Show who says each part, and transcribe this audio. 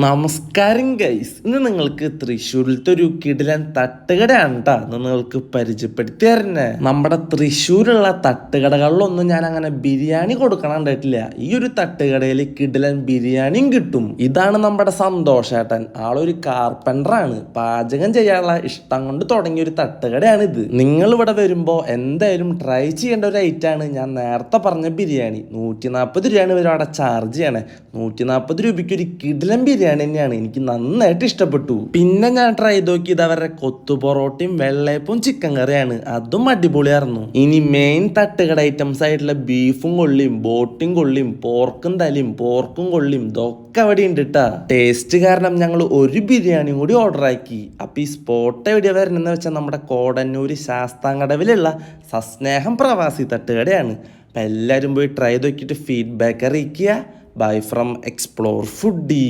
Speaker 1: നമസ്കാരം ഗൈസ്, ഇന്ന് നിങ്ങൾക്ക് തൃശ്ശൂരിലത്തെ ഒരു കിടിലൻ തട്ടുകടയാണ് കേട്ടോ നിങ്ങൾക്ക് പരിചയപ്പെടുത്തി തരുന്നേ. നമ്മുടെ തൃശ്ശൂരുള്ള തട്ടുകടകളിലൊന്നും ഞാൻ അങ്ങനെ ബിരിയാണി കൊടുക്കണം കണ്ടിട്ടില്ല. ഈ ഒരു തട്ടുകടയിൽ കിടിലൻ ബിരിയാണിയും കിട്ടും. ഇതാണ് നമ്മുടെ സന്തോഷേട്ടൻ. ആളൊരു കാർപ്പൻ്ററാണ്. പാചകം ചെയ്യാനുള്ള ഇഷ്ടം കൊണ്ട് തുടങ്ങിയ ഒരു തട്ടുകടയാണ് ഇത്. നിങ്ങൾ ഇവിടെ വരുമ്പോൾ എന്തായാലും ട്രൈ ചെയ്യേണ്ട ഒരു ഐറ്റാണ് ഞാൻ നേരത്തെ പറഞ്ഞ ബിരിയാണി. 140 രൂപയാണ് ഇവർ അവിടെ ചാർജ് ചെയ്യണേ. 140 രൂപയ്ക്ക് ഒരു കിടിലൻ ബിരിയാണി തന്നെയാണ്. എനിക്ക് നന്നായിട്ട് ഇഷ്ടപ്പെട്ടു. പിന്നെ ഞാൻ ട്രൈ ചെയ്ത് നോക്കിയത് അവരുടെ കൊത്തു പൊറോട്ടയും വെള്ളയപ്പവും ചിക്കൻ കറിയാണ്. അതും അടിപൊളിയായിരുന്നു. ഇനി മെയിൻ തട്ടുകട ഐറ്റംസ് ആയിട്ടുള്ള ബീഫും കൊള്ളിയും ബോട്ടിയും കൊള്ളിയും പോർക്കും തലയും പോർക്കും കൊള്ളിയും ഇതൊക്കെ അവിടെ ഉണ്ട് കേട്ടാ. ടേസ്റ്റ് കാരണം ഞങ്ങൾ ഒരു ബിരിയാണിയും കൂടി ഓർഡർ ആക്കി. അപ്പൊ ഈ സ്പോട്ട് എവിടെയാ വരണമെന്ന് വെച്ചാൽ നമ്മുടെ കോടന്നൂർ ശാസ്താംകടവിലുള്ള സസ്നേഹം പ്രവാസി തട്ടുകടയാണ്. അപ്പം എല്ലാവരും പോയി ട്രൈ ചെയ്ത് നോക്കിയിട്ട് ഫീഡ്ബാക്ക് അറിയിക്കുക. Bye from explore foodie.